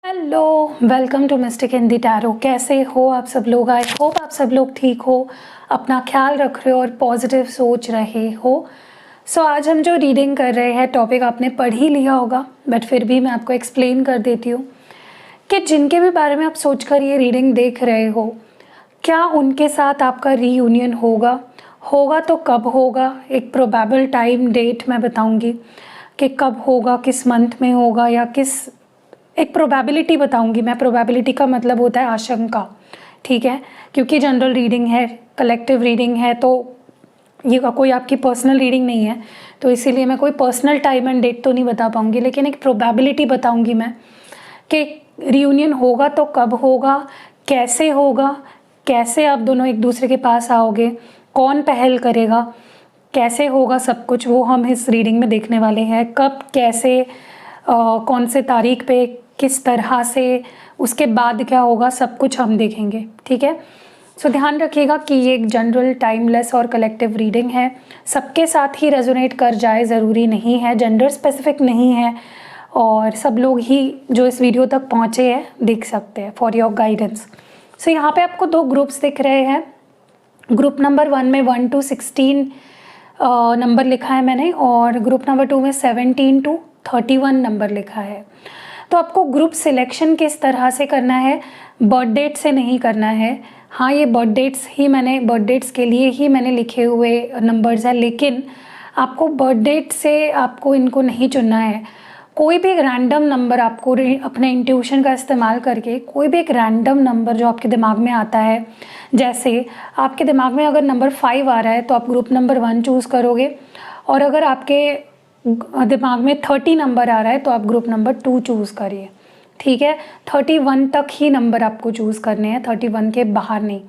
Hello, welcome to mystic Hindi tarot. कैसे हो आप सब लोग? आई होप आप सब लोग ठीक हो, अपना ख्याल रख रहे हो और पॉजिटिव सोच रहे हो। सो आज हम जो रीडिंग कर रहे हैं, टॉपिक आपने पढ़ ही लिया होगा, बट फिर भी मैं आपको एक्सप्लेन कर देती हूँ कि जिनके भी बारे में आप सोचकर ये रीडिंग देख रहे हो, क्या उनके साथ आपका रीयूनियन होगा तो कब होगा। एक प्रोबेबल टाइम डेट मैं बताऊंगी कि कब होगा, किस मंथ में होगा, या एक प्रोबेबिलिटी बताऊंगी मैं। प्रोबेबिलिटी का मतलब होता है आशंका, ठीक है, क्योंकि जनरल रीडिंग है, कलेक्टिव रीडिंग है, तो ये कोई आपकी पर्सनल रीडिंग नहीं है, तो इसीलिए मैं कोई पर्सनल टाइम एंड डेट तो नहीं बता पाऊंगी, लेकिन एक प्रोबेबिलिटी बताऊंगी मैं कि रियूनियन होगा तो कब होगा, कैसे होगा, कैसे आप दोनों एक दूसरे के पास आओगे, कौन पहल करेगा, कैसे होगा, सब कुछ वो हम इस रीडिंग में देखने वाले हैं। कब, कैसे, कौन से तारीख पे, किस तरह से, उसके बाद क्या होगा, सब कुछ हम देखेंगे, ठीक है। सो ध्यान रखिएगा कि ये एक जनरल, टाइमलेस और कलेक्टिव रीडिंग है। सबके साथ ही रेजोनेट कर जाए ज़रूरी नहीं है, जेंडर स्पेसिफिक नहीं है, और सब लोग ही जो इस वीडियो तक पहुँचे हैं देख सकते हैं फॉर योर गाइडेंस। सो यहाँ पे आपको दो ग्रुप्स दिख रहे हैं। ग्रुप नंबर 1 में 1 to 16 नंबर लिखा है मैंने, और ग्रुप नंबर 2 में 17 to 31 नंबर लिखा है। तो आपको ग्रुप सिलेक्शन किस तरह से करना है, बर्थ डेट से नहीं करना है। हाँ, ये बर्थ डेट्स के लिए ही मैंने लिखे हुए नंबर्स हैं, लेकिन आपको बर्थ डेट से आपको इनको नहीं चुनना है। कोई भी एक रैंडम नंबर आपको अपने इंट्यूशन का इस्तेमाल करके, कोई भी एक रैंडम नंबर जो आपके दिमाग में आता है, जैसे आपके दिमाग में अगर नंबर 5 आ रहा है तो आप ग्रुप नंबर 1 चूज़ करोगे, और अगर आपके दिमाग में 30 नंबर आ रहा है तो आप ग्रुप नंबर 2 चूज़ करिए, ठीक है। 31 तक ही नंबर आपको चूज़ करने हैं, 31 के बाहर नहीं।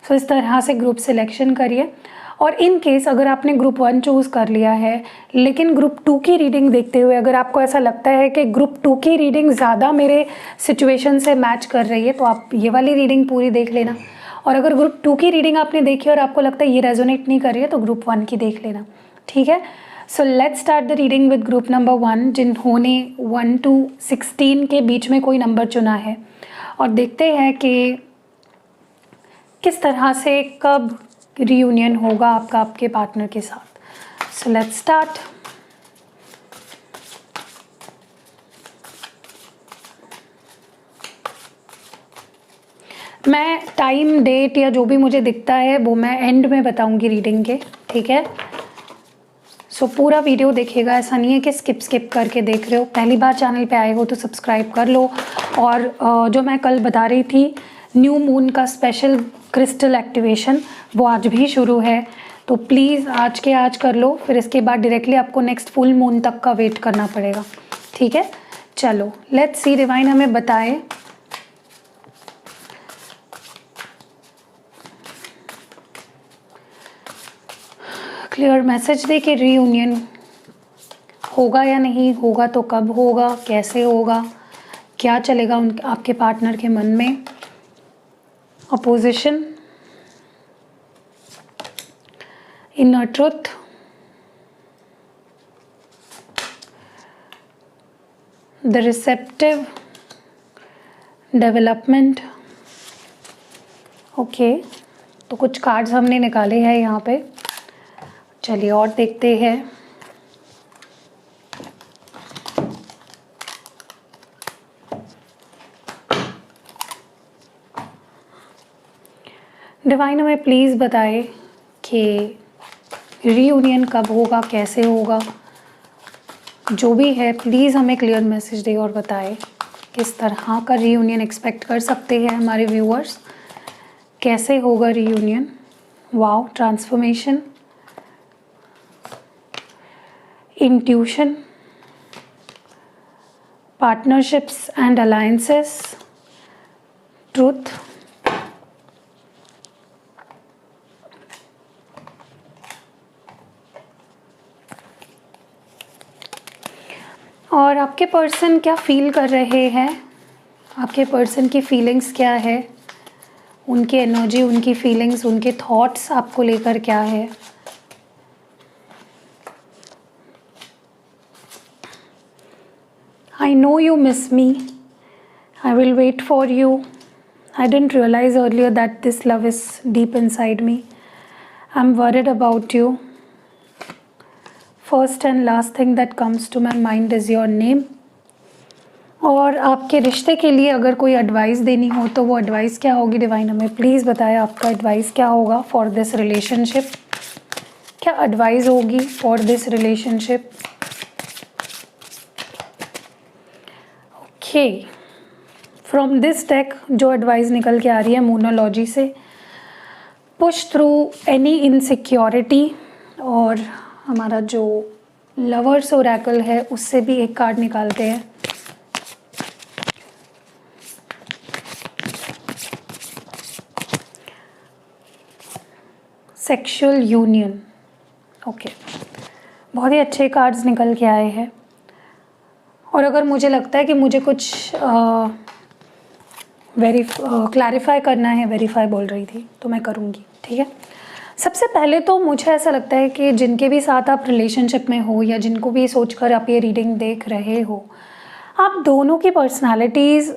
सो इस तरह से ग्रुप सिलेक्शन करिए। और इन केस अगर आपने ग्रुप 1 चूज़ कर लिया है, लेकिन ग्रुप 2 की रीडिंग देखते हुए अगर आपको ऐसा लगता है कि ग्रुप 2 की रीडिंग ज़्यादा मेरे सिचुएशन से मैच कर रही है, तो आप ये वाली रीडिंग पूरी देख लेना। और अगर ग्रुप 2 की रीडिंग आपने देखी और आपको लगता है ये रेजोनेट नहीं कर रही है, तो ग्रुप 1 की देख लेना, ठीक है। So let's start the reading with group number 1, जिन्होंने 1 to 16 के बीच में कोई नंबर चुना है, और देखते हैं कि किस तरह से, कब रियूनियन होगा आपका आपके पार्टनर के साथ। So let's start. मैं टाइम, डेट या जो भी मुझे दिखता है वो मैं एंड में बताऊंगी रीडिंग के, ठीक है। सो पूरा वीडियो देखिएगा, ऐसा नहीं है कि स्किप करके देख रहे हो। पहली बार चैनल पे आए हो तो सब्सक्राइब कर लो। और जो मैं कल बता रही थी, न्यू मून का स्पेशल क्रिस्टल एक्टिवेशन, वो आज भी शुरू है, तो प्लीज़ आज के आज कर लो, फिर इसके बाद डायरेक्टली आपको नेक्स्ट फुल मून तक का वेट करना पड़ेगा, ठीक है। चलो लेट्स सी, डिवाइन हमें बताए क्लियर मैसेज दे कि रीयूनियन होगा या नहीं होगा, तो कब होगा, कैसे होगा, क्या चलेगा आपके पार्टनर के मन में। Opposition, inner truth, the receptive, development. Okay, तो कुछ कार्ड्स हमने निकाले हैं यहाँ पे, चलिए और देखते हैं। डिवाइन हमें प्लीज़ बताए कि रीयूनियन कब होगा, कैसे होगा, जो भी है प्लीज़ हमें क्लियर मैसेज दे और बताए किस तरह का रीयूनियन एक्सपेक्ट कर सकते हैं हमारे व्यूअर्स, कैसे होगा reunion. Wow, transformation, intuition, partnerships and alliances, truth, और आपके पर्सन क्या फील कर रहे हैं, आपके पर्सन की फीलिंग्स क्या है, उनकी एनर्जी, उनकी फीलिंग्स, उनके थॉट्स आपको लेकर क्या है। I know you miss me I will wait for you. I didn't realize earlier that this love is deep inside me. I'm worried about you. First and last thing that comes to my mind is your name. और आपके रिश्ते के लिए अगर कोई advice देनी हो तो वो एडवाइस क्या होगी डिवाइन? हमें प्लीज़ बताएं आपका एडवाइस क्या होगा फॉर दिस रिलेशनशिप. क्या एडवाइस होगी for this relationship? Okay, from this deck जो एडवाइस निकल के आ रही है मोनोलॉजी से, पुश थ्रू एनी इनसिक्योरिटी. और हमारा जो लवर्स ओरेकल है उससे भी एक कार्ड निकालते हैं. Sexual union. ओके, बहुत ही अच्छे कार्ड्स निकल के आए हैं. और अगर मुझे लगता है कि मुझे कुछ क्लैरिफाई करना है, वेरीफाई बोल रही थी, तो मैं करूँगी. ठीक है, सबसे पहले तो मुझे ऐसा लगता है कि जिनके भी साथ आप रिलेशनशिप में हो या जिनको भी सोचकर आप ये रीडिंग देख रहे हो, आप दोनों की पर्सनालिटीज़,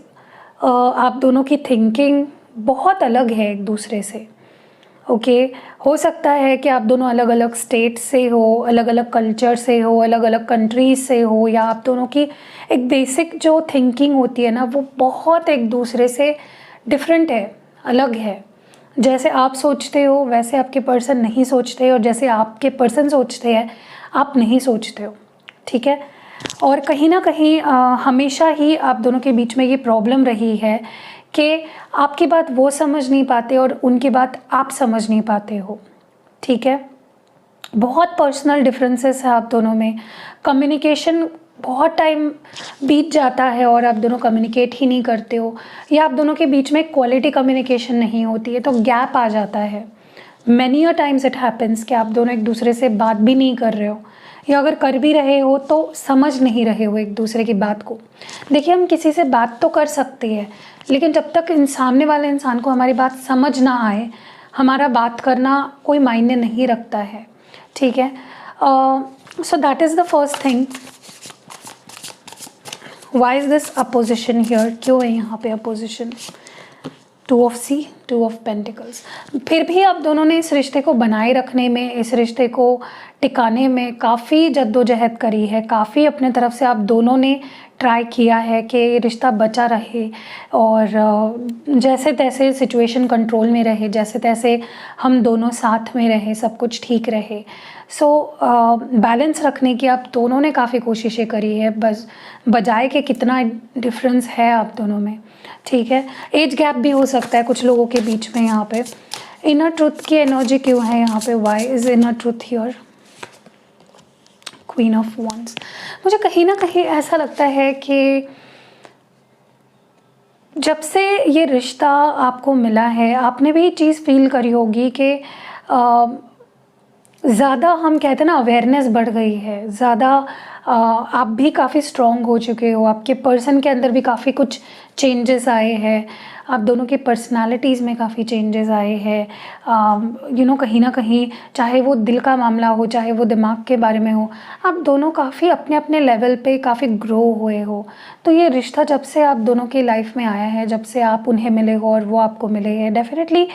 आप दोनों की थिंकिंग बहुत अलग है एक दूसरे से. ओके, हो सकता है कि आप दोनों अलग अलग स्टेट से हो, अलग अलग कल्चर से हो, अलग अलग कंट्रीज से हो, या आप दोनों की एक बेसिक जो थिंकिंग होती है ना वो बहुत एक दूसरे से डिफरेंट है, अलग है. जैसे आप सोचते हो वैसे आपके पर्सन नहीं सोचते, और जैसे आपके पर्सन सोचते हैं आप नहीं सोचते हो. ठीक है, और कहीं ना कहीं हमेशा ही आप दोनों के बीच में ये प्रॉब्लम रही है कि आपकी बात वो समझ नहीं पाते और उनकी बात आप समझ नहीं पाते हो. ठीक है, बहुत पर्सनल डिफरेंसेस है आप दोनों में. कम्युनिकेशन बहुत टाइम बीत जाता है और आप दोनों कम्युनिकेट ही नहीं करते हो, या आप दोनों के बीच में क्वालिटी कम्युनिकेशन नहीं होती है, तो गैप आ जाता है. Many a times it happens कि आप दोनों एक दूसरे से बात भी नहीं कर रहे हो, या अगर कर भी रहे हो तो समझ नहीं रहे हो एक दूसरे की बात को. देखिए, हम किसी से बात तो कर सकते हैं, लेकिन जब तक सामने वाले इंसान को हमारी बात समझ ना आए, हमारा बात करना कोई मायने नहीं रखता है. ठीक है, so that is the first thing. Why is this opposition here? क्यों है यहाँ पे opposition? 2 of C, 2 of pentacles. फिर भी आप दोनों ने इस रिश्ते को बनाए रखने में, इस रिश्ते को टिकाने में काफ़ी जद्दोजहद करी है. काफ़ी अपने तरफ से आप दोनों ने ट्राई किया है कि ये रिश्ता बचा रहे और जैसे तैसे सिचुएशन कंट्रोल में रहे, जैसे तैसे हम दोनों साथ में रहे, सब कुछ ठीक रहे. सो बैलेंस रखने की आप दोनों ने काफ़ी कोशिशें करी है, बस बजाय कि कितना डिफरेंस है आप दोनों में. ठीक है, एज गैप भी हो सकता है कुछ लोगों के बीच में. यहाँ पे इनर ट्रुथ की एनर्जी क्यों है यहाँ पे? Why is inner truth here? Queen of wands. मुझे कहीं ना कहीं ऐसा लगता है कि जब से ये रिश्ता आपको मिला है, आपने भी चीज़ फील करी होगी कि ज़्यादा, हम कहते हैं ना, अवेयरनेस बढ़ गई है. ज़्यादा आप भी काफ़ी स्ट्रॉन्ग हो चुके हो, आपके पर्सन के अंदर भी काफ़ी कुछ चेंजेस आए हैं, आप दोनों की पर्सनालिटीज़ में काफ़ी चेंजेस आए हैं. कहीं ना कहीं, चाहे वो दिल का मामला हो, चाहे वो दिमाग के बारे में हो, आप दोनों काफ़ी अपने अपने लेवल पे काफ़ी ग्रो हुए हो. तो ये रिश्ता जब से आप दोनों की लाइफ में आया है, जब से आप उन्हें मिले हो और वो आपको मिले हैं, definitely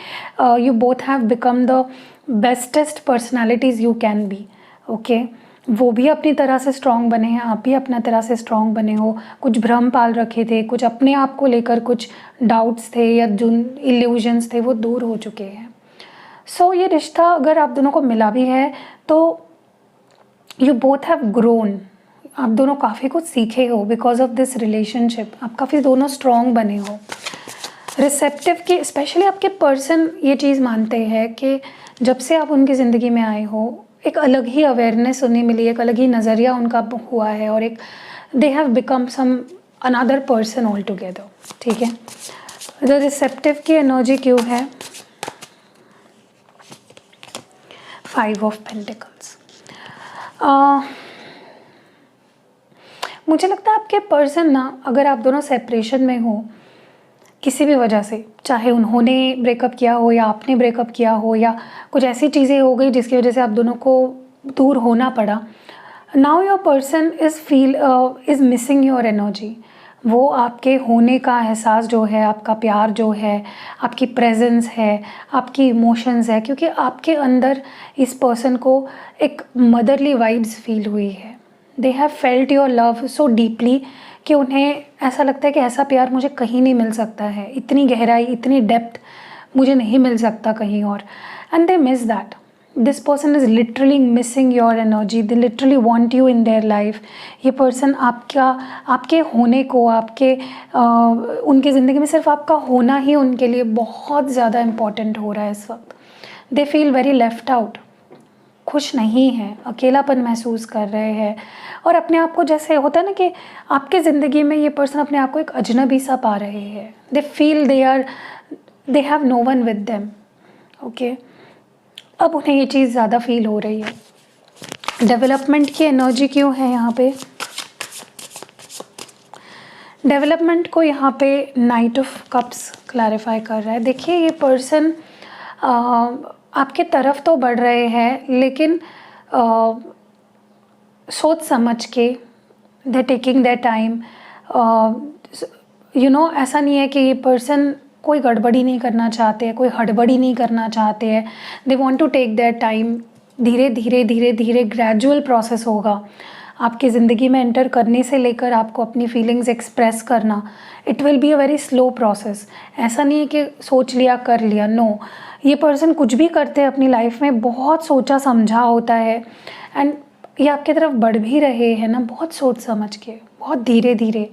you both have become the bestest personalities you can be. Okay, वो भी अपनी तरह से स्ट्रॉन्ग बने हैं, आप भी अपना तरह से स्ट्रॉन्ग बने हो. कुछ भ्रम पाल रखे थे, कुछ अपने आप को लेकर कुछ डाउट्स थे या जो इल्यूजन्स थे वो दूर हो चुके हैं. सो ये रिश्ता अगर आप दोनों को मिला भी है तो यू बोथ हैव ग्रोन. आप दोनों काफ़ी कुछ सीखे हो बिकॉज ऑफ दिस रिलेशनशिप. आप काफ़ी दोनों स्ट्रॉन्ग बने हो. रिसेप्टिव की स्पेशली आपके पर्सन ये चीज़ मानते हैं कि जब से आप उनकी ज़िंदगी में आए हो, एक अलग ही अवेयरनेस उन्हें मिली, एक अलग ही नज़रिया उनका हुआ है, और एक they have become some another person all together. ठीक है, द रिसेप्टिव की एनर्जी क्यों है? 5 ऑफ पेंटिकल्स. मुझे लगता है आपके पर्सन ना, अगर आप दोनों सेपरेशन में हो किसी भी वजह से, चाहे उन्होंने ब्रेकअप किया हो या आपने ब्रेकअप किया हो, या कुछ ऐसी चीज़ें हो गई जिसकी वजह से आप दोनों को दूर होना पड़ा, now your person is missing your energy. वो आपके होने का एहसास जो है, आपका प्यार जो है, आपकी प्रेजेंस है, आपकी इमोशंस है, क्योंकि आपके अंदर इस पर्सन को एक मदरली वाइब्स फील हुई है। They have felt your love so deeply कि उन्हें ऐसा लगता है कि ऐसा प्यार मुझे कहीं नहीं मिल सकता है, इतनी गहराई, इतनी डेप्थ मुझे नहीं मिल सकता कहीं और। And they miss that. This person is literally missing your energy, they literally want you in their life. ये पर्सन आपके होने को, उनकी ज़िंदगी में सिर्फ आपका होना ही उनके लिए बहुत ज़्यादा इम्पॉर्टेंट हो रहा है इस वक्त। They feel very left out, खुश नहीं हैं, अकेलापन महसूस कर रहे हैं, और अपने आप को, जैसे होता है ना कि आपके ज़िंदगी में ये पर्सन अपने आप को एक अजनबी सा पा रहे हैं। They feel they have no one with them. Okay, अब उन्हें ये चीज़ ज़्यादा फील हो रही है। डेवलपमेंट की एनर्जी क्यों है यहाँ पे? डेवलपमेंट को यहाँ पे नाइट ऑफ कप्स क्लैरिफाई कर रहा है। देखिए, ये पर्सन आपके तरफ तो बढ़ रहे हैं, लेकिन सोच समझ के, दे टेकिंग देयर टाइम। ऐसा नहीं है कि ये पर्सन कोई गड़बड़ी नहीं करना चाहते हैं, कोई हड़बड़ी नहीं करना चाहते हैं। They want to take their time. धीरे धीरे ग्रेजुअल प्रोसेस होगा। आपकी ज़िंदगी में एंटर करने से लेकर आपको अपनी फीलिंग्स एक्सप्रेस करना, it will be a very slow process. ऐसा नहीं है कि सोच लिया कर लिया, नो। ये पर्सन कुछ भी करते हैं अपनी लाइफ में बहुत सोचा समझा होता है, एंड ये आपकी तरफ बढ़ भी रहे हैं ना, बहुत सोच समझ के, बहुत धीरे धीरे,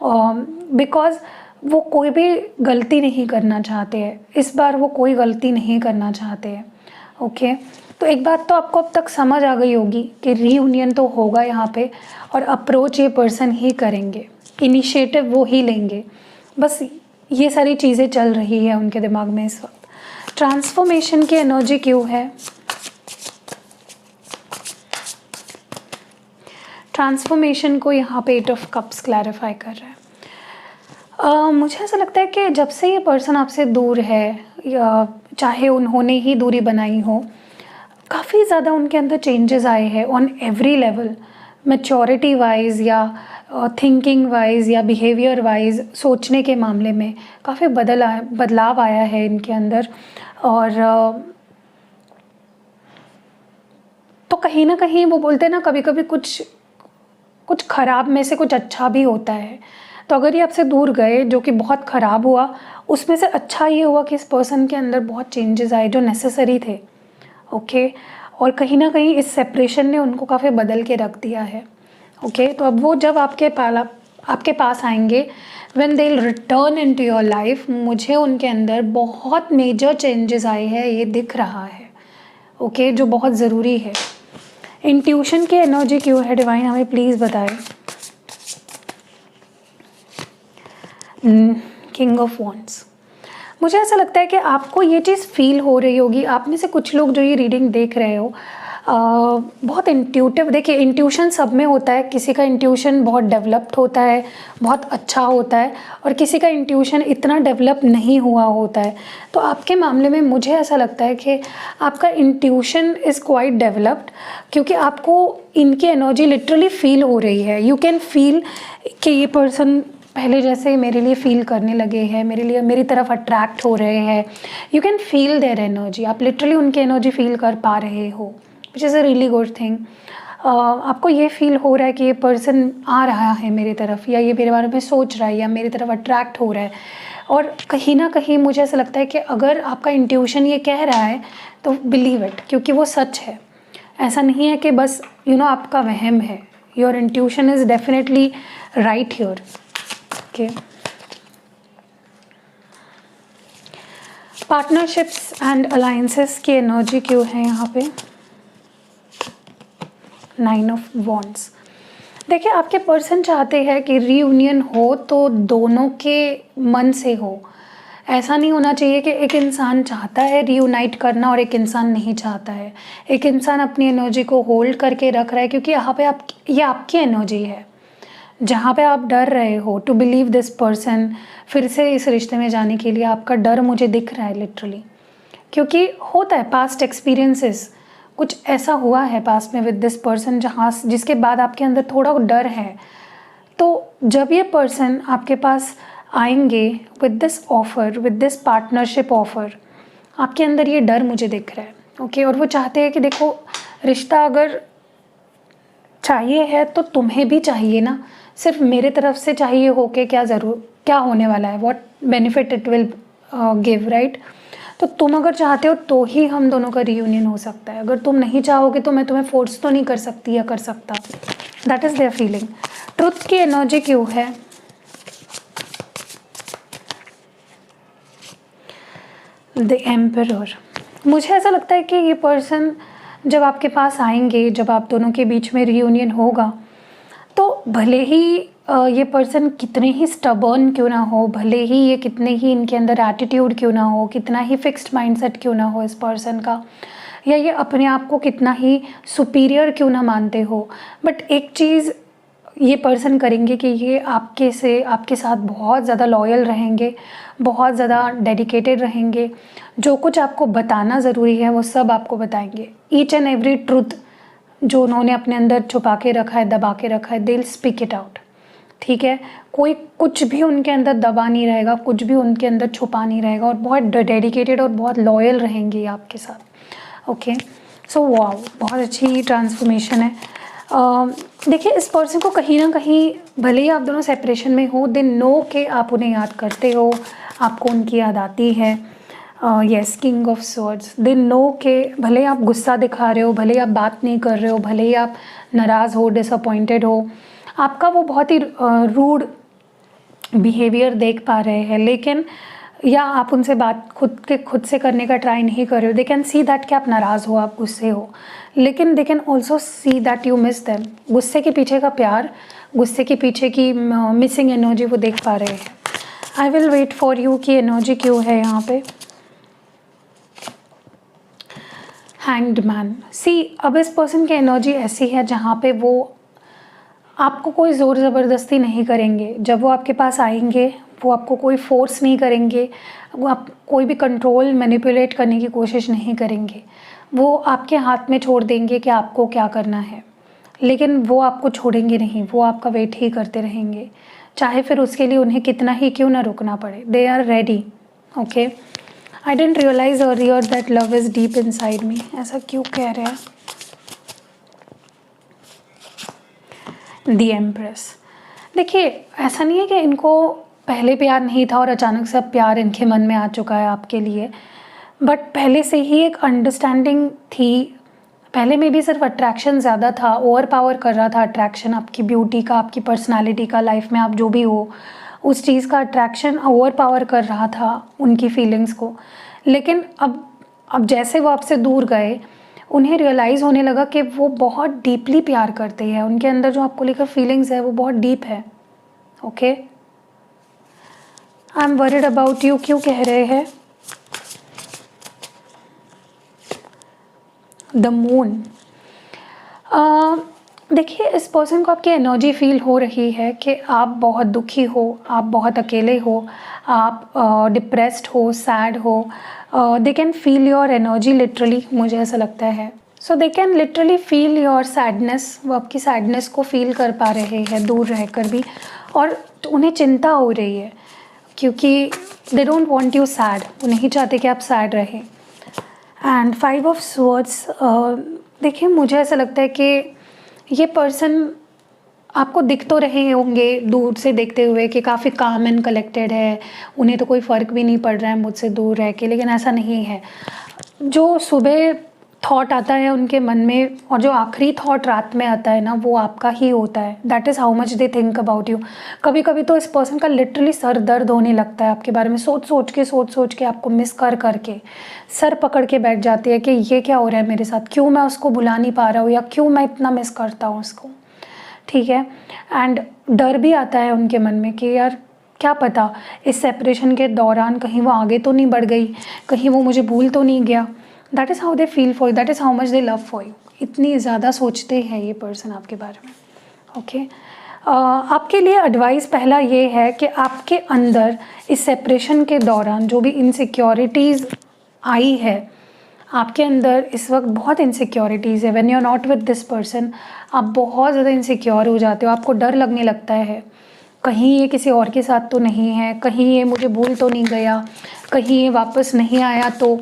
बिकॉज वो कोई भी गलती नहीं करना चाहते हैं। इस बार वो कोई गलती नहीं करना चाहते हैं। ओके, तो एक बात तो आपको अब तक समझ आ गई होगी कि रीयूनियन तो होगा यहाँ पे, और अप्रोच ये पर्सन ही करेंगे, इनिशिएटिव वो ही लेंगे। बस ये सारी चीज़ें चल रही है उनके दिमाग में इस वक्त। ट्रांसफॉर्मेशन की एनर्जी क्यों है? ट्रांसफॉर्मेशन को यहाँ पे 8 ऑफ कप्स क्लैरिफाई कर रहा है। मुझे ऐसा लगता है कि जब से ये पर्सन आपसे दूर है, या चाहे उन्होंने ही दूरी बनाई हो, काफ़ी ज़्यादा उनके अंदर चेंजेस आए हैं on every level. Maturity wise, या थिंकिंग वाइज, या बिहेवियर वाइज, सोचने के मामले में काफ़ी बदलाव आया है इनके अंदर। और तो कहीं ना कहीं वो बोलते हैं ना, कभी कभी कुछ ख़राब में से कुछ अच्छा भी होता है। तो अगर ये आपसे दूर गए, जो कि बहुत ख़राब हुआ, उसमें से अच्छा ये हुआ कि इस पर्सन के अंदर बहुत चेंजेस आए जो नेसेसरी थे। ओके, और कहीं ना कहीं इस सेपरेशन ने उनको काफ़ी बदल के रख दिया है। ओके, तो अब वो जब आपके पास आएंगे, when they will return into your life, मुझे उनके अंदर बहुत मेजर चेंजेस आए हैं, ये दिख रहा है। ओके, जो बहुत ज़रूरी है। इंट्यूशन की एनर्जी क्यों है डिवाइन, हमें प्लीज़ बताएं। King of wands. मुझे ऐसा लगता है कि आपको ये चीज़ फील हो रही होगी, आप में से कुछ लोग जो ये रीडिंग देख रहे हो, बहुत इंट्यूटिव। देखिए, इंट्यूशन सब में होता है। किसी का इंट्यूशन बहुत डेवलप्ड होता है, बहुत अच्छा होता है, और किसी का इंट्यूशन इतना डेवलप नहीं हुआ होता है। तो आपके मामले में मुझे ऐसा लगता है कि आपका इंट्यूशन इज़ क्वाइट डेवलप्ड, क्योंकि आपको इनकी एनर्जी लिटरली फील हो रही है। यू कैन फील कि ये पर्सन पहले जैसे मेरे लिए फील करने लगे हैं, मेरी तरफ अट्रैक्ट हो रहे हैं। You can feel their energy, आप लिटरली उनकी एनर्जी फील कर पा रहे हो, which is a really good thing. आपको ये फील हो रहा है कि ये पर्सन आ रहा है मेरी तरफ, या ये मेरे बारे में सोच रहा है, या मेरी तरफ अट्रैक्ट हो रहा है। और कहीं ना कहीं मुझे ऐसा लगता है कि अगर आपका इंट्यूशन ये कह रहा है तो बिलीव इट, क्योंकि वो सच है। ऐसा नहीं है कि बस आपका वहम है। Your intuition is definitely right here. Okay, partnerships and alliances की एनर्जी क्यों है यहाँ पे? 9 ऑफ वॉन्ड्स। देखिए, आपके पर्सन चाहते हैं कि रीयूनियन हो तो दोनों के मन से हो। ऐसा नहीं होना चाहिए कि एक इंसान चाहता है रीयूनाइट करना और एक इंसान नहीं चाहता है। एक इंसान अपनी एनर्जी को होल्ड करके रख रहा है, क्योंकि यहाँ पे ये आपकी एनर्जी है। जहाँ पे आप डर रहे हो टू बिलीव दिस पर्सन, फिर से इस रिश्ते में जाने के लिए आपका डर मुझे दिख रहा है लिटरली। क्योंकि होता है, पास्ट एक्सपीरियंसेस, कुछ ऐसा हुआ है पास्ट में विद दिस पर्सन जिसके बाद आपके अंदर थोड़ा डर है। तो जब ये पर्सन आपके पास आएंगे with this offer, with this partnership offer, आपके अंदर ये डर मुझे दिख रहा है, ओके। और वो चाहते हैं कि देखो, रिश्ता अगर चाहिए है तो तुम्हें भी चाहिए ना, सिर्फ मेरे तरफ से चाहिए हो के क्या होने वाला है, what benefit it will give, right. तो तुम अगर चाहते हो तो ही हम दोनों का रियूनियन हो सकता है, अगर तुम नहीं चाहोगे तो मैं तुम्हें फोर्स तो नहीं कर सकती या कर सकता। That is their feeling. Truth की एनर्जी क्यों है? The emperor. मुझे ऐसा लगता है कि ये पर्सन जब आपके पास आएंगे, जब आप दोनों के बीच में रियूनियन होगा, तो भले ही ये पर्सन कितने ही स्टबर्न क्यों ना हो, भले ही ये कितने ही इनके अंदर एटीट्यूड क्यों ना हो, कितना ही फिक्स्ड माइंडसेट क्यों ना हो इस पर्सन का, या ये अपने आप को कितना ही सुपीरियर क्यों ना मानते हो, बट एक चीज़ ये पर्सन करेंगे कि ये आपके साथ बहुत ज़्यादा लॉयल रहेंगे, बहुत ज़्यादा डेडिकेटेड रहेंगे। जो कुछ आपको बताना ज़रूरी है वो सब आपको बताएंगे। ईच एंड एवरी ट्रुथ जो उन्होंने अपने अंदर छुपा के रखा है, दबा के रखा है, they will speak it out, ठीक है। कोई कुछ भी उनके अंदर दबा नहीं रहेगा, कुछ भी उनके अंदर छुपा नहीं रहेगा, और बहुत डेडिकेटेड और बहुत लॉयल रहेंगे आपके साथ, ओके। सो वाओ, बहुत अच्छी ट्रांसफॉर्मेशन है। देखिए, इस पर्सन को कहीं ना कहीं, भले ही आप दोनों सेपरेशन में हो, दे नो कि आप उन्हें याद करते हो, आपको उनकी याद आती है। Yes, king of swords. They know कि भले ही आप गुस्सा दिखा रहे हो, भले ही आप बात नहीं कर रहे हो, भले ही आप नाराज़ हो, डिसअपॉइंटेड हो, आपका वो बहुत ही रूड बिहेवियर देख पा रहे हैं, लेकिन या आप उनसे बात खुद से करने का ट्राई नहीं कर रहे हो, दे कैन सी दैट कि आप नाराज़ हो, आप गुस्से हो, लेकिन they can also see that you miss them. गुस्से के पीछे का प्यार, गुस्से के पीछे की मिसिंग एनर्जी वो देख पा रहे हैं। I will wait for you की एनर्जी क्यों है यहाँ पे। Hanged man. सी, अब इस पर्सन की एनर्जी ऐसी है जहाँ पे वो आपको कोई ज़ोर ज़बरदस्ती नहीं करेंगे। जब वो आपके पास आएंगे, वो आपको कोई फोर्स नहीं करेंगे, वो आप कोई भी कंट्रोल मैनिपुलेट करने की कोशिश नहीं करेंगे। वो आपके हाथ में छोड़ देंगे कि आपको क्या करना है, लेकिन वो आपको छोड़ेंगे नहीं, वो आपका वेट ही करते रहेंगे, चाहे फिर उसके लिए उन्हें कितना ही क्यों ना रुकना पड़े। They are ready, okay. I didn't realize earlier that love is deep inside me. ऐसा क्यों कह रहे हैं? The empress. देखिए, ऐसा नहीं है कि इनको पहले प्यार नहीं था और अचानक से अब प्यार इनके मन में आ चुका है आपके लिए, बट पहले से ही एक अंडरस्टैंडिंग थी। पहले में भी सिर्फ अट्रैक्शन ज़्यादा था, ओवर पावर कर रहा था अट्रैक्शन, आपकी ब्यूटी का, आपकी पर्सनालिटी का, लाइफ में आप जो भी हो उस चीज़ का अट्रैक्शन ओवर पावर कर रहा था उनकी फीलिंग्स को। लेकिन अब जैसे वो आपसे दूर गए, उन्हें रियलाइज़ होने लगा कि वो बहुत डीपली प्यार करते हैं, उनके अंदर जो आपको लेकर फीलिंग्स है वो बहुत डीप है, okay. I am worried about you क्यों कह रहे हैं? The moon. देखिए, इस पर्सन को आपकी एनर्जी फील हो रही है कि आप बहुत दुखी हो, आप बहुत अकेले हो, आप डिप्रेस्ड हो, सैड हो। They can feel your energy literally, मुझे ऐसा लगता है। So they can literally feel your sadness. वो आपकी सैडनेस को फील कर पा रहे हैं दूर रहकर भी, और तो उन्हें चिंता हो रही है क्योंकि they don't want you sad. वो नहीं चाहते कि आप सैड रहें। And 5 of swords. देखिए, मुझे ऐसा लगता है कि ये पर्सन आपको दिख तो रहे होंगे दूर से देखते हुए कि काफ़ी काम एंड कलेक्टेड है, उन्हें तो कोई फ़र्क भी नहीं पड़ रहा है मुझसे दूर रह के, लेकिन ऐसा नहीं है। जो सुबह थॉट आता है उनके मन में और जो आखिरी थॉट रात में आता है ना, वो आपका ही होता है। That is how much they think about you. कभी कभी तो इस पर्सन का लिटरली सर दर्द होने लगता है आपके बारे में, सोच सोच के आपको मिस करके सर पकड़ के बैठ जाते हैं कि ये क्या हो रहा है मेरे साथ, क्यों मैं उसको भुला नहीं पा रहा हूँ, या क्यों मैं इतना मिस करता हूँ उसको, ठीक है। एंड डर भी आता है उनके मन में कि यार क्या पता इस सेपरेशन के दौरान कहीं वो आगे तो नहीं बढ़ गई, कहीं वो मुझे भूल तो नहीं गया। That is how they feel for you, that is how much they love for you. इतनी ज़्यादा सोचते हैं ये पर्सन आपके बारे में, ओके। आपके लिए एडवाइस पहला ये है कि आपके अंदर इस सेपरेशन के दौरान जो भी इनसिक्योरिटीज़ आई है, आपके अंदर इस वक्त बहुत इनसिक्योरिटीज़ है। When you are not with this person, आप बहुत ज़्यादा इनसिक्योर हो जाते हो, आपको डर लगने लगता है कहीं ये किसी और के साथ तो नहीं है, कहीं ये मुझे भूल तो नहीं गया, कहीं ये वापस नहीं आया तो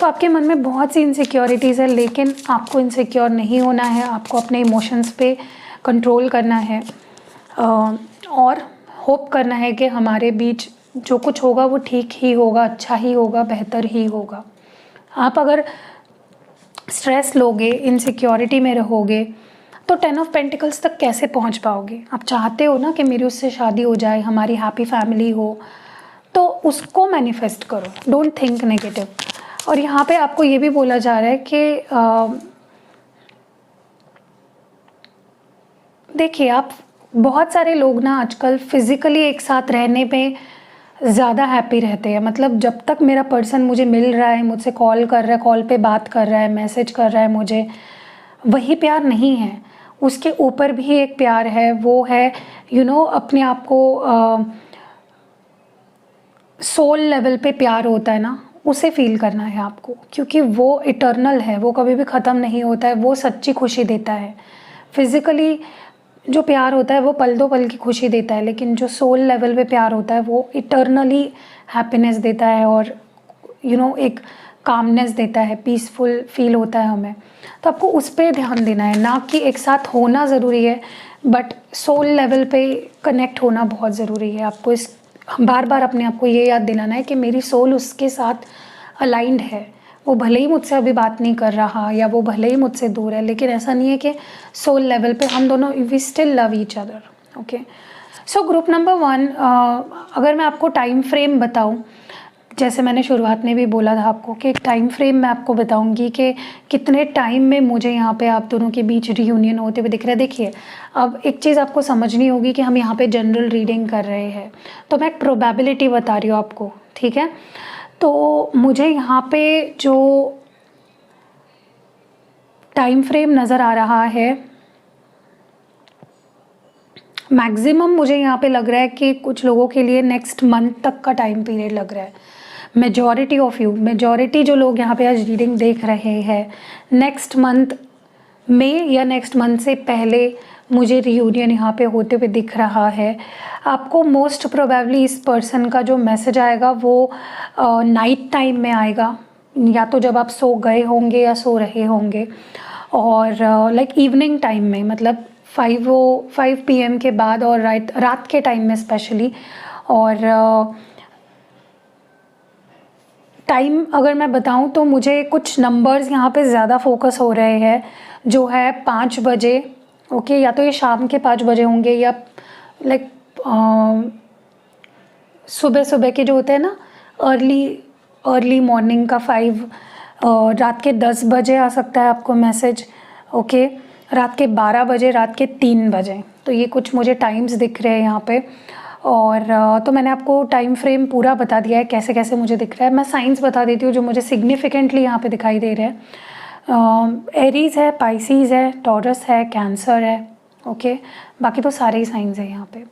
आपके मन में बहुत सी इनसिक्योरिटीज़ है। लेकिन आपको इनसिक्योर नहीं होना है, आपको अपने इमोशंस पे कंट्रोल करना है और होप करना है कि हमारे बीच जो कुछ होगा वो ठीक ही होगा, अच्छा ही होगा, बेहतर ही होगा। आप अगर स्ट्रेस लोगे, इनसिक्योरिटी में रहोगे तो 10 ऑफ पेंटिकल्स तक कैसे पहुंच पाओगे? आप चाहते हो ना कि मेरी उससे शादी हो जाए, हमारी हैप्पी फैमिली हो, तो उसको मैनिफेस्ट करो, डोंट थिंक नेगेटिव। और यहाँ पे आपको ये भी बोला जा रहा है कि देखिए, आप बहुत सारे लोग ना आजकल फिज़िकली एक साथ रहने पे ज़्यादा हैप्पी रहते हैं। मतलब जब तक मेरा पर्सन मुझे मिल रहा है, मुझसे कॉल कर रहा है, कॉल पे बात कर रहा है, मैसेज कर रहा है मुझे, वही प्यार नहीं है। उसके ऊपर भी एक प्यार है, वो है अपने आप को सोल लेवल पे प्यार होता है ना, उसे फील करना है आपको, क्योंकि वो इटर्नल है, वो कभी भी ख़त्म नहीं होता है, वो सच्ची खुशी देता है। फिज़िकली जो प्यार होता है वो पल दो पल की खुशी देता है, लेकिन जो सोल लेवल पे प्यार होता है वो इटर्नली हैप्पीनेस देता है और एक कामनेस देता है, पीसफुल फील होता है हमें। तो आपको उस पर ध्यान देना है, ना कि एक साथ होना ज़रूरी है, बट सोल लेवल पे कनेक्ट होना बहुत ज़रूरी है। आपको इस बार बार अपने आप को ये याद दिलाना है कि मेरी सोल उसके साथ अलाइंड है। वो भले ही मुझसे अभी बात नहीं कर रहा या वो भले ही मुझसे दूर है, लेकिन ऐसा नहीं है कि सोल लेवल पे हम दोनों we still love each other. Okay, so group number 1, अगर मैं आपको टाइम फ्रेम बताऊं, जैसे मैंने शुरुआत में भी बोला था आपको कि एक टाइम फ्रेम मैं आपको बताऊंगी कि कितने टाइम में मुझे यहाँ पे आप दोनों के बीच रीयूनियन होते हुए दिख रहा है। देखिए, अब एक चीज़ आपको समझनी होगी कि हम यहाँ पे जनरल रीडिंग कर रहे हैं, तो मैं एक प्रोबेबिलिटी बता रही हूँ आपको, ठीक है? तो मुझे यहाँ पे जो टाइम फ्रेम नज़र आ रहा है, मैक्सिमम मुझे यहाँ पे लग रहा है कि कुछ लोगों के लिए नेक्स्ट मंथ तक का टाइम पीरियड लग रहा है। मेजॉरिटी ऑफ यू, मेजॉरिटी जो लोग यहाँ पे आज रीडिंग देख रहे हैं, नेक्स्ट मंथ में या नेक्स्ट मंथ से पहले मुझे रीयूनियन यहाँ पे होते हुए दिख रहा है। आपको मोस्ट प्रोबेबली इस पर्सन का जो मैसेज आएगा वो नाइट टाइम में आएगा, या तो जब आप सो गए होंगे या सो रहे होंगे, और लाइक इवनिंग टाइम में, मतलब 5 PM के बाद और रात के टाइम में स्पेशली। और टाइम अगर मैं बताऊं तो मुझे कुछ नंबर्स यहाँ पे ज़्यादा फोकस हो रहे हैं, जो है 5 बजे। ओके, या तो ये शाम के 5 बजे होंगे या लाइक सुबह सुबह के जो होते हैं ना, अर्ली मॉर्निंग का 5, रात के 10 बजे आ सकता है आपको मैसेज। ओके, रात के 12 बजे, रात के 3 बजे, तो ये कुछ मुझे टाइम्स दिख रहे हैं यहाँ पे। और तो मैंने आपको टाइम फ्रेम पूरा बता दिया है कैसे कैसे मुझे दिख रहा है। मैं साइंस बता देती हूँ जो मुझे सिग्निफिकेंटली यहाँ पे दिखाई दे रहे हैं। एरीज़ है, पाइसीज़ है, टॉरस है, कैंसर है। ओके, बाकी तो सारे ही साइंस हैं यहाँ पे।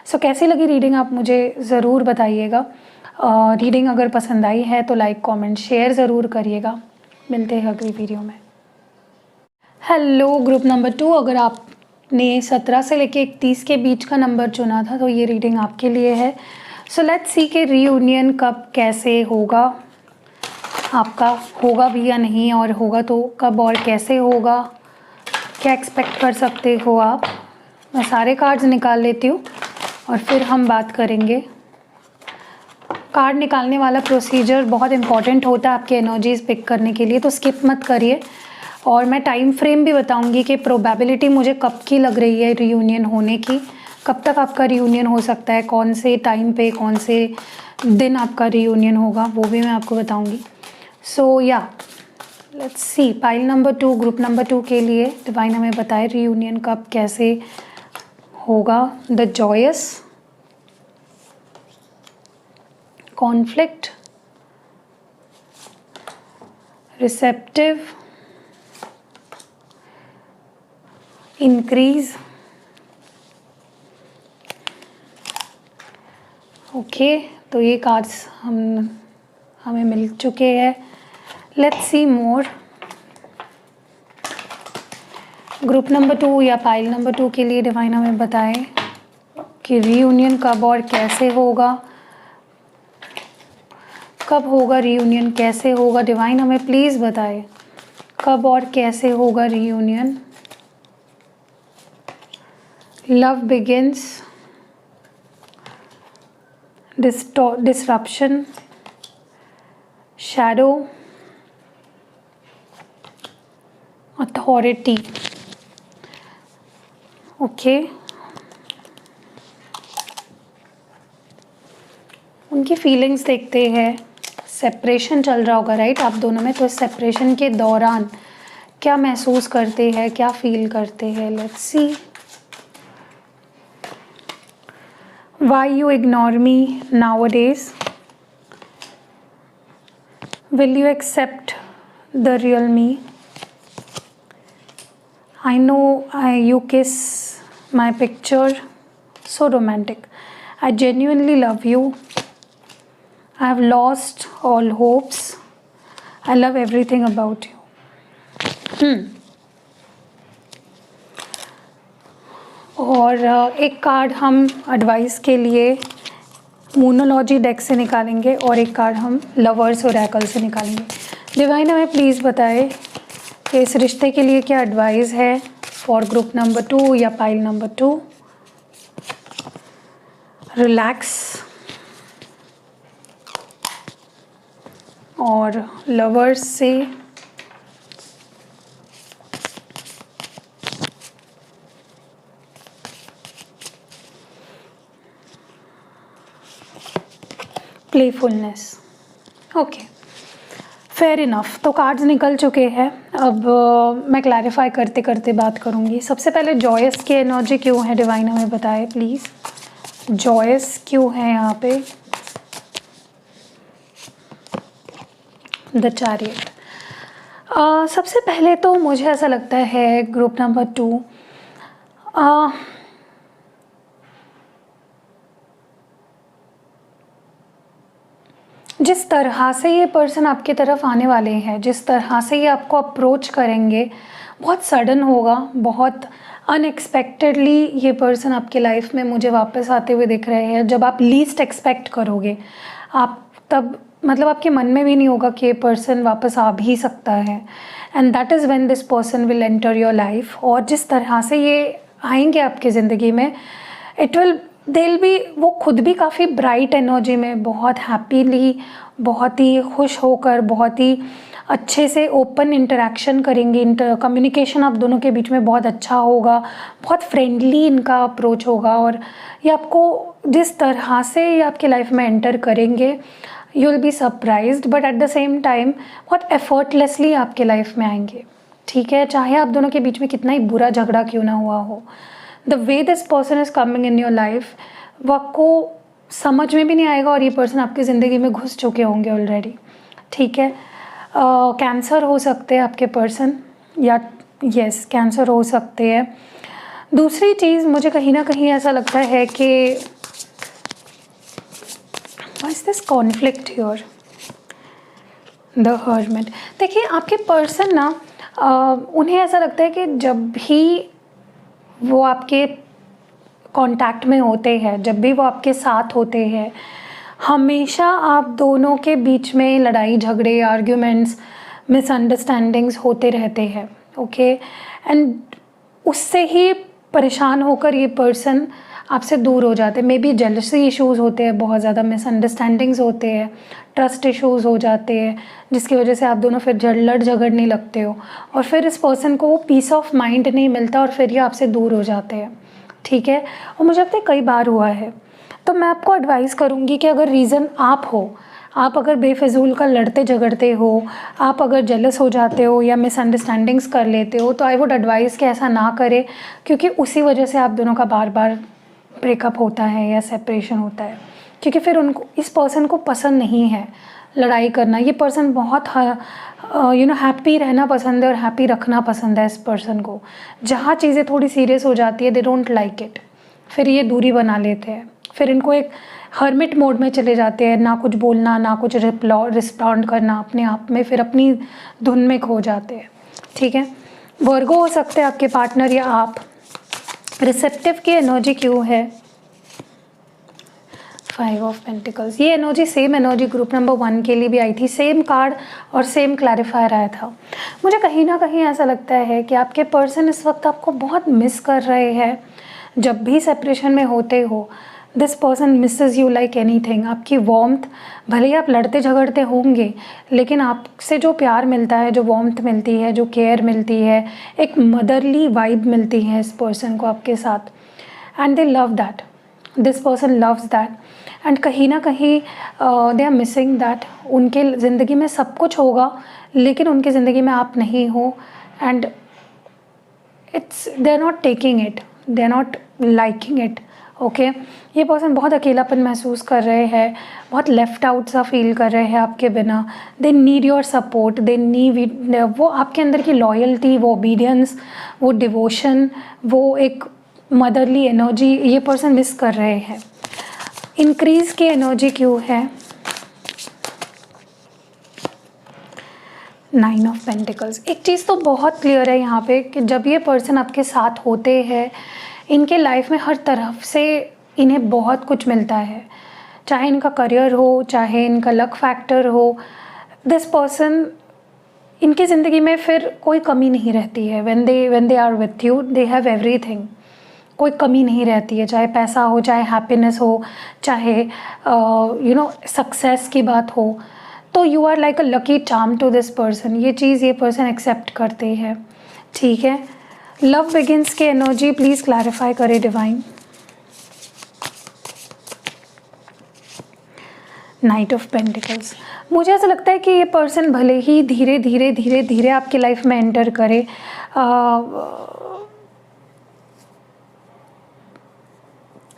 सो कैसी लगी रीडिंग आप मुझे ज़रूर बताइएगा। रीडिंग अगर पसंद आई है तो लाइक कमेंट शेयर ज़रूर करिएगा। मिलते हैं अगली वीडियो में। हेलो ग्रुप नंबर 2, अगर आपने 17 से लेके 31 के बीच का नंबर चुना था तो ये रीडिंग आपके लिए है। सो लेट्स सी के रीयूनियन कब कैसे होगा, आपका होगा भी या नहीं, और होगा तो कब और कैसे होगा, क्या एक्सपेक्ट कर सकते हो आप। मैं सारे कार्ड्स निकाल लेती हूँ और फिर हम बात करेंगे। कार्ड निकालने वाला प्रोसीजर बहुत इंपॉर्टेंट होता है आपके एनर्जीज पिक करने के लिए, तो स्किप मत करिए। और मैं टाइम फ्रेम भी बताऊंगी कि प्रोबेबिलिटी मुझे कब की लग रही है रीयूनियन होने की, कब तक आपका रीयूनियन हो सकता है, कौन से टाइम पे, कौन से दिन आपका रीयूनियन होगा, वो भी मैं आपको बताऊंगी। सो या let's see, pile number 2, group number 2 के लिए डिवाइन हमें बताए रीयूनियन कब कैसे होगा। The joys, conflict, receptive, increase. Okay, तो ये कार्ड्स हमें मिल चुके हैं। Let's see more. Group number 2 या पाइल नंबर 2 के लिए डिवाइन हमें बताएं कि रीयूनियन कब और कैसे होगा, कब होगा रीयूनियन, कैसे होगा। डिवाइन हमें प्लीज़ बताएं कब और कैसे होगा reunion. Love begins, disruption, shadow, authority. Okay, उनकी फीलिंग्स देखते हैं। सेपरेशन चल रहा होगा राइट आप दोनों में, तो सेपरेशन के दौरान क्या महसूस करते हैं, क्या फील करते हैं। Let's C. Why you ignore me nowadays? Will you accept the real me? I know you kiss my picture, so romantic. I genuinely love you. I have lost all hopes. I love everything about you. और एक card हम advice के लिए मूनोलॉजी deck से निकालेंगे और एक card हम लवर्स ओरेकल से निकालेंगे। डिवाइन हमें प्लीज़ बताए कि इस रिश्ते के लिए क्या एडवाइस है फॉर ग्रुप नंबर 2 या पाइल नंबर 2। रिलैक्स और लवर्स से प्लेफुलनेस। Okay, fair enough. तो कार्ड्स निकल चुके हैं। अब मैं क्लैरिफाई करते करते बात करूँगी। सबसे पहले जॉयस की एनर्जी क्यों है, डिवाइन हमें बताए प्लीज़। जॉयस क्यों है यहाँ पे। The chariot. सबसे पहले तो मुझे ऐसा लगता है ग्रुप नंबर 2 जिस तरह से ये पर्सन आपकी तरफ आने वाले हैं, जिस तरह से ये आपको अप्रोच करेंगे, बहुत सडन होगा, बहुत अनएक्सपेक्टेडली ये पर्सन आपके लाइफ में मुझे वापस आते हुए दिख रहे हैं। जब आप लीस्ट एक्सपेक्ट करोगे आप तब मतलब आपके मन में भी नहीं होगा कि ये पर्सन वापस आ भी सकता है। And that is when this person will enter your life. और जिस तरह से ये आएंगे आपकी ज़िंदगी में, इट विल दिल भी, वो खुद भी काफ़ी ब्राइट एनर्जी में, बहुत हैप्पीली, बहुत ही खुश होकर, बहुत ही अच्छे से ओपन इंटरेक्शन करेंगे। कम्युनिकेशन आप दोनों के बीच में बहुत अच्छा होगा, बहुत फ्रेंडली इनका अप्रोच होगा। और ये आपको जिस तरह से ये आपके लाइफ में एंटर करेंगे, you will be surprised, but at the same time बहुत एफर्टलेसली आपके लाइफ में आएंगे। ठीक है, चाहे आप दोनों के बीच में कितना ही बुरा झगड़ा क्यों ना हुआ हो, the way this person is coming in your life, वो आपको समझ में भी नहीं आएगा और ये पर्सन आपकी ज़िंदगी में घुस चुके होंगे ऑलरेडी। ठीक है, कैंसर हो सकते हैं आपके पर्सन, या यस कैंसर हो सकते हैं। दूसरी चीज़ मुझे कहीं ना कहीं ऐसा लगता है कि why is this conflict here, the hermit. देखिए आपके पर्सन ना उन्हें ऐसा लगता है कि जब भी वो आपके कांटेक्ट में होते हैं, जब भी वो आपके साथ होते हैं, हमेशा आप दोनों के बीच में लड़ाई झगड़े, आर्ग्यूमेंट्स, मिसअंडरस्टैंडिंग्स होते रहते हैं। ओके, एंड उससे ही परेशान होकर ये पर्सन आपसे दूर हो जाते हैं। मे बी जेलसी इश्यूज़ होते हैं, बहुत ज़्यादा मिसअंडरस्टैंडिंग्स होते हैं, ट्रस्ट इश्यूज़ हो जाते हैं, जिसकी वजह से आप दोनों फिर लड़ झगड़ने लगते हो और फिर इस पर्सन को वो पीस ऑफ माइंड नहीं मिलता और फिर ये आपसे दूर हो जाते हैं। ठीक है, और मुझे लगता है कई बार हुआ है। तो मैं आपको एडवाइस करूँगी कि अगर रीज़न आप हो, आप अगर बेफिजूल का लड़ते झगड़ते हो, आप अगर जेलस हो जाते हो या मिसअंडरस्टैंडिंग्स कर लेते हो, तो आई वुड एडवाइस कि ऐसा ना करें, क्योंकि उसी वजह से आप दोनों का बार बार ब्रेकअप होता है या सेपरेशन होता है। क्योंकि फिर उनको, इस पर्सन को पसंद नहीं है लड़ाई करना। ये पर्सन बहुत हैप्पी रहना पसंद है और हैप्पी रखना पसंद है इस पर्सन को। जहाँ चीज़ें थोड़ी सीरियस हो जाती है, दे डोंट लाइक इट, फिर ये दूरी बना लेते हैं। फिर इनको एक हर्मिट मोड में चले जाते हैं, ना कुछ बोलना ना कुछ रिस्पॉन्ड करना, अपने आप में फिर अपनी धुन में खो जाते हैं। ठीक है, वर्गो हो सकते हैं आपके पार्टनर या आप। रिसेप्टिव की एनर्जी क्यों है? 5 ऑफ पेंटिकल्स। ये energy same energy group number 1 के लिए भी आई थी, सेम कार्ड और सेम क्लैरिफायर आया था। मुझे कहीं ना कहीं ऐसा लगता है कि आपके पर्सन इस वक्त आपको बहुत मिस कर रहे हैं। जब भी सेपरेशन में होते हो, this person Mrs you like anything. आपकी वार्मथ, भले ही आप लड़ते झगड़ते होंगे, लेकिन आपसे जो प्यार मिलता है, जो वार्मथ मिलती है, जो केयर मिलती है, एक मदरली वाइब मिलती है इस पर्सन को आपके साथ, and they love that, this person loves that, and कहीं ना कहीं दे आर मिसिंग दैट। उनके ज़िंदगी में सब कुछ होगा, लेकिन उनकी ज़िंदगी में आप नहीं हो, and they are not taking it, they are not liking it. Okay, ये पर्सन बहुत अकेलापन महसूस कर रहे हैं, बहुत लेफ्ट आउट सा फील कर रहे हैं आपके बिना। They need your support, they need, वो आपके अंदर की लॉयल्टी, वो ओबीडियंस, वो डिवोशन, वो एक मदरली एनर्जी ये पर्सन मिस कर रहे हैं। इंक्रीज की एनर्जी क्यों है? 9 ऑफ पेंटिकल्स। एक चीज़ तो बहुत क्लियर है यहाँ पे कि जब ये पर्सन आपके साथ होते हैं, इनके लाइफ में हर तरफ से इन्हें बहुत कुछ मिलता है, चाहे इनका करियर हो, चाहे इनका लक फैक्टर हो। दिस पर्सन, इनकी ज़िंदगी में फिर कोई कमी नहीं रहती है। When they are with you they have everything, कोई कमी नहीं रहती है, चाहे पैसा हो, चाहे हैप्पीनेस हो, चाहे सक्सेस की बात हो। तो you are like a lucky charm to this person, ये चीज़ ये पर्सन एक्सेप्ट करते हैं। ठीक है, लव बिगिंस की एनर्जी प्लीज़ क्लैरिफाई करें डिवाइन। Knight of pentacles. मुझे ऐसा लगता है कि ये पर्सन भले ही धीरे धीरे धीरे धीरे आपकी लाइफ में एंटर करे,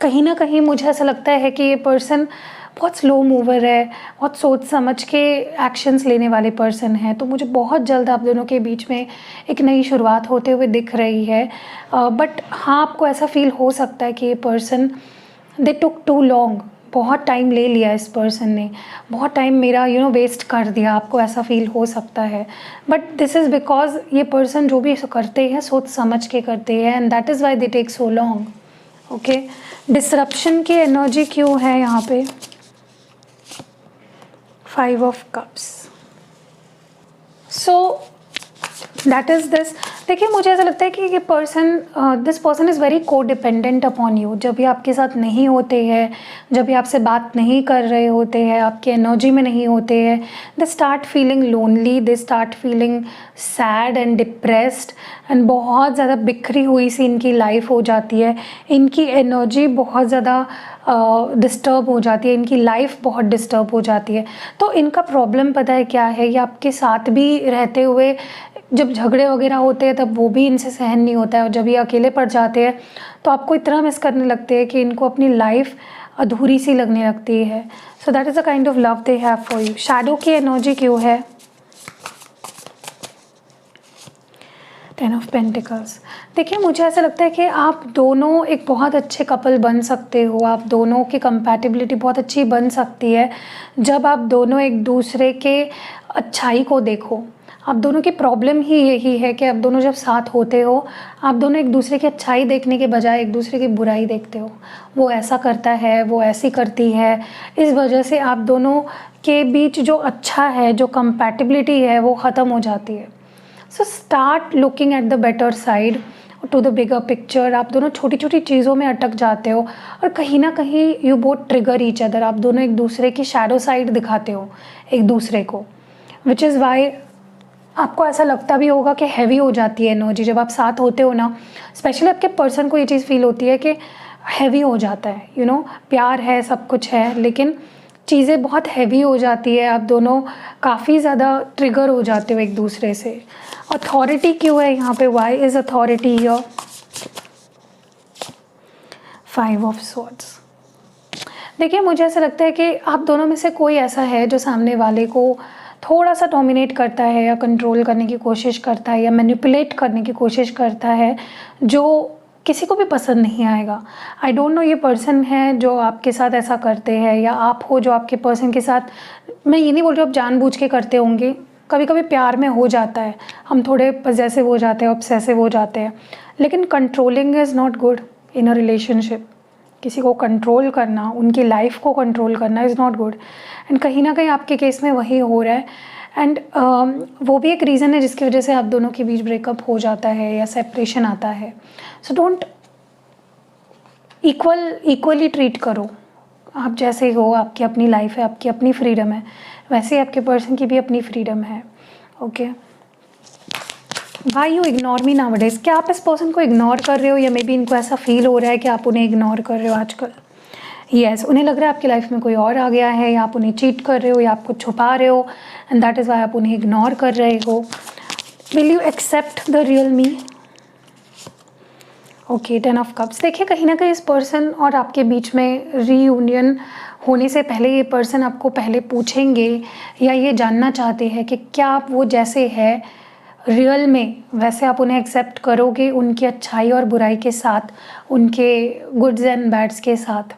कहीं ना कहीं मुझे ऐसा लगता है कि ये पर्सन बहुत स्लो मूवर है, बहुत सोच समझ के एक्शंस लेने वाले पर्सन है। तो मुझे बहुत जल्द आप दोनों के बीच में एक नई शुरुआत होते हुए दिख रही है। बट हाँ, आपको ऐसा फील हो सकता है कि ये person, they took too long, बहुत टाइम ले लिया इस पर्सन ने, बहुत टाइम मेरा वेस्ट कर दिया, आपको ऐसा फील हो सकता है। बट दिस इज़ बिकॉज ये पर्सन जो भी करते हैं सोच समझ के करते हैं, and that is why they take so long. Okay, disruption की एनर्जी क्यों है यहाँ पे? 5 of cups. So that is this. देखिए, मुझे ऐसा लगता है कि ये person, this person is very codependent upon you. जब भी आपके साथ नहीं होते हैं, जब भी आपसे बात नहीं कर रहे होते हैं, आपके एनर्जी में नहीं होते हैं, they start feeling lonely, they start feeling sad and depressed, and बहुत ज़्यादा बिखरी हुई सी इनकी लाइफ हो जाती है। इनकी एनर्जी बहुत ज़्यादा डिस्टर्ब हो जाती है, इनकी लाइफ बहुत डिस्टर्ब हो जाती है। तो इनका प्रॉब्लम पता है क्या है? ये आपके साथ भी रहते हुए जब झगड़े वगैरह होते हैं तब वो भी इनसे सहन नहीं होता है, और जब ये अकेले पड़ जाते हैं तो आपको इतना मिस करने लगते हैं कि इनको अपनी लाइफ अधूरी सी लगने लगती है। So that is a kind of love they have for you. Shadow की एनर्जी क्यों है? 10 ऑफ पेंटिकल्स। देखिए, मुझे ऐसा लगता है कि आप दोनों एक बहुत अच्छे कपल बन सकते हो, आप दोनों की कंपैटिबिलिटी बहुत अच्छी बन सकती है जब आप दोनों एक दूसरे के अच्छाई को देखो। आप दोनों की प्रॉब्लम ही यही है कि आप दोनों जब साथ होते हो, आप दोनों एक दूसरे की अच्छाई देखने के बजाय एक दूसरे की बुराई देखते हो। वो ऐसा करता है, वो ऐसी करती है, इस वजह से आप दोनों के बीच जो अच्छा है, जो कंपैटिबिलिटी है, वो ख़त्म हो जाती है। So start looking at the better side to the bigger picture. आप दोनों छोटी छोटी चीज़ों में अटक जाते हो, और कहीं ना कहीं you both trigger each other. आप दोनों एक दूसरे की शैडो साइड दिखाते हो एक दूसरे को, विच इज़ वाई आपको ऐसा लगता भी होगा कि हैवी हो जाती है एनर्जी जब आप साथ होते हो ना। स्पेशली आपके पर्सन को ये चीज़ फील होती है कि हैवी हो जाता है। प्यार है, सब कुछ है, लेकिन चीज़ें बहुत हैवी हो जाती है। आप दोनों काफ़ी ज़्यादा ट्रिगर हो जाते हो एक दूसरे से। अथॉरिटी क्यों है यहाँ पे? Why is authority here? 5 of swords. देखिए, मुझे ऐसा लगता है कि आप दोनों में से कोई ऐसा है जो सामने वाले को थोड़ा सा डोमिनेट करता है, या कंट्रोल करने की कोशिश करता है, या मैनिपुलेट करने की कोशिश करता है, जो किसी को भी पसंद नहीं आएगा। आई डोंट नो ये पर्सन है जो आपके साथ ऐसा करते हैं या आप हो जो आपके पर्सन के साथ, मैं ये नहीं बोल रही हूँ आप जानबूझ के करते होंगे, कभी कभी प्यार में हो जाता है, हम थोड़े पजेसिव हो जाते हैं, ऑब्सेसिव हो जाते हैं, लेकिन controlling is not good in a relationship. किसी को कंट्रोल करना, उनकी लाइफ को कंट्रोल करना इज़ नॉट गुड, एंड कहीं ना कहीं आपके केस में वही हो रहा है। एंड वो भी एक रीज़न है जिसकी वजह से आप दोनों के बीच ब्रेकअप हो जाता है या सेपरेशन आता है। सो डोंट इक्वली ट्रीट करो। आप जैसे हो, आपकी अपनी लाइफ है, आपकी अपनी फ्रीडम है, वैसे ही आपके पर्सन की भी अपनी फ्रीडम है। Okay, why you ignore me nowadays? क्या आप इस पर्सन को इग्नोर कर रहे हो या मे बी इनको ऐसा फील हो रहा है कि आप उन्हें इग्नोर कर रहे हो आजकल? यस, उन्हें लग रहा है आपकी लाइफ में कोई और आ गया है, या आप उन्हें चीट कर रहे हो या आप कुछ छुपा रहे हो, एंड दैट इज़ वाई आप उन्हें इग्नोर कर रहे हो। Will you accept the real me? Okay, 10 of cups. देखिए, कहीं ना कहीं इस पर्सन और आपके बीच में रीयूनियन होने से पहले ये पर्सन आपको पहले पूछेंगे या ये जानना चाहते हैं कि क्या आप वो जैसे है रियल में वैसे आप उन्हें एक्सेप्ट करोगे, उनकी अच्छाई और बुराई के साथ, उनके गुड्स एंड बैड्स के साथ।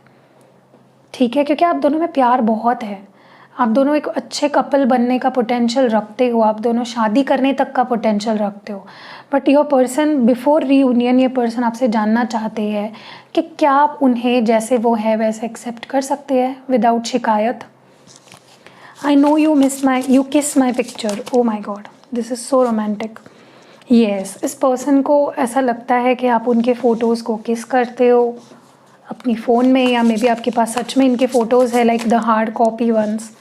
ठीक है, क्योंकि आप दोनों में प्यार बहुत है, आप दोनों एक अच्छे कपल बनने का पोटेंशियल रखते हो, आप दोनों शादी करने तक का पोटेंशियल रखते हो। But your person before reunion, ये पर्सन आपसे जानना चाहते हैं कि क्या आप उन्हें जैसे वो है वैसे एक्सेप्ट कर सकते हैं विदाउट शिकायत। आई know you kiss my picture, oh my god, this is so romantic. Yes, इस पर्सन को ऐसा लगता है कि आप उनके फ़ोटोज़ को किस करते हो अपनी फ़ोन में, या मे बी आपके पास सच में इनके फ़ोटोज़ है, like the hard copy ones.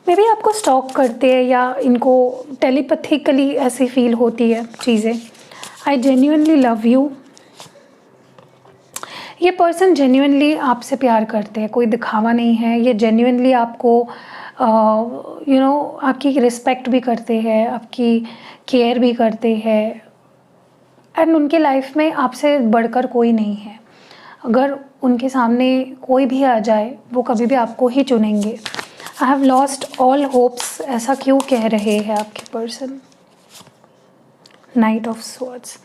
Maybe बी आपको स्टॉक करते हैं या इनको टेलीपैथिकली ऐसी फील होती है चीज़ें। आई जेन्युइनली लव यू, ये पर्सन जेन्युइनली आपसे प्यार करते हैं, कोई दिखावा नहीं है, ये जेन्युइनली आपको आपकी रिस्पेक्ट भी करते हैं, आपकी केयर भी करते हैं, एंड उनके लाइफ में आपसे बढ़कर कोई नहीं है। अगर उनके सामने कोई भी आ जाए वो कभी भी आपको ही चुनेंगे। I have lost all hopes, ऐसा क्यों कह रहे हैं आपके पर्सन? Night of swords.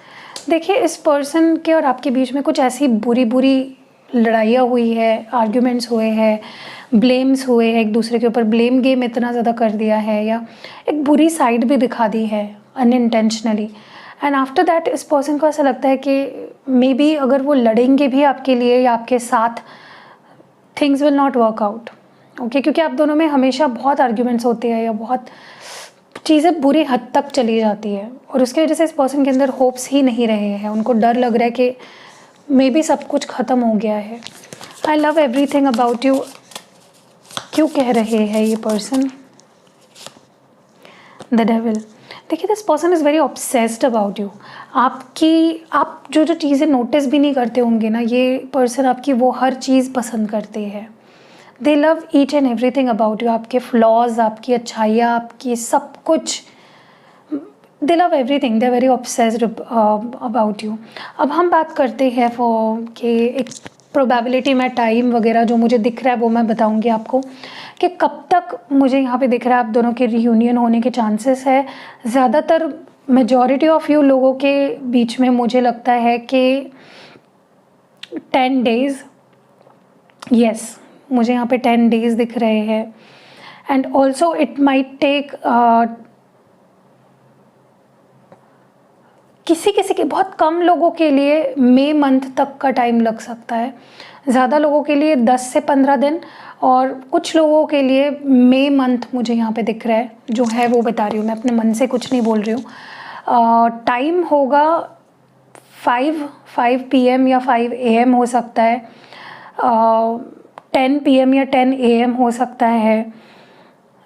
देखिए, इस पर्सन के और आपके बीच में कुछ ऐसी बुरी बुरी लड़ाइयाँ हुई है, आर्ग्यूमेंट्स हुए हैं, ब्लेम्स हुए हैं, एक दूसरे के ऊपर ब्लेम गेम इतना ज़्यादा कर दिया है, या एक बुरी साइड भी दिखा दी है अनइंटेंशनली। एंड आफ्टर दैट इस पर्सन को ऐसा लगता है कि मे बी अगर वो लड़ेंगे भी आपके लिए या आपके साथ, things will not work out. Okay, क्योंकि आप दोनों में हमेशा बहुत आर्ग्यूमेंट्स होते हैं या बहुत चीज़ें बुरी हद तक चली जाती है, और उसकी वजह से इस पर्सन के अंदर होप्स ही नहीं रहे हैं। उनको डर लग रहा है कि मे बी सब कुछ ख़त्म हो गया है। I love everything about you, क्यों कह रहे हैं ये पर्सन? The devil. देखिए, this person is very obsessed about you. आप जो जो चीज़ें नोटिस भी नहीं करते होंगे ना, ये पर्सन आपकी वो हर चीज़ पसंद करते हैं। They love each and everything about you, आपके फ्लॉज, आपकी अच्छाइयाँ, आपकी सब कुछ, they love everything, they are very obsessed about you. अब हम बात करते हैं कि एक प्रोबेबिलिटी में टाइम वगैरह जो मुझे दिख रहा है वो मैं बताऊंगी आपको कि कब तक मुझे यहाँ पे दिख रहा है आप दोनों के रीयूनियन होने के चांसेस है। ज़्यादातर मेजॉरिटी ऑफ यू लोगों के बीच में मुझे लगता है कि 10 डेज़, यस, मुझे यहाँ पे 10 डेज़ दिख रहे हैं। And also it might take किसी के बहुत कम लोगों के लिए मई मंथ तक का टाइम लग सकता है, ज़्यादा लोगों के लिए 10 से 15 दिन, और कुछ लोगों के लिए मई मंथ मुझे यहाँ पे दिख रहा है। जो है वो बता रही हूँ, मैं अपने मन से कुछ नहीं बोल रही हूँ। टाइम होगा 5 PM या 5 AM हो सकता है, 10 PM या 10 AM हो सकता है,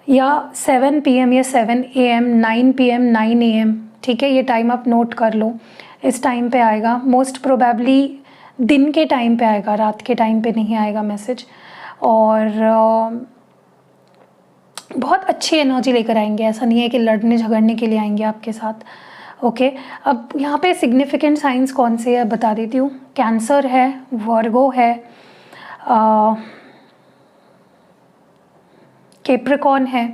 या 7 PM या 7 AM, 9 PM 9 AM। ठीक है, ये टाइम आप नोट कर लो, इस टाइम पे आएगा। मोस्ट प्रोबेबली दिन के टाइम पे आएगा, रात के टाइम पे नहीं आएगा मैसेज। और बहुत अच्छी एनर्जी लेकर आएंगे, ऐसा नहीं है कि लड़ने झगड़ने के लिए आएंगे आपके साथ। ओके, अब यहाँ पे सिग्निफिकेंट साइंस कौन से है बता देती हूँ। कैंसर है, वर्गो है, कैप्रिकॉर्न है,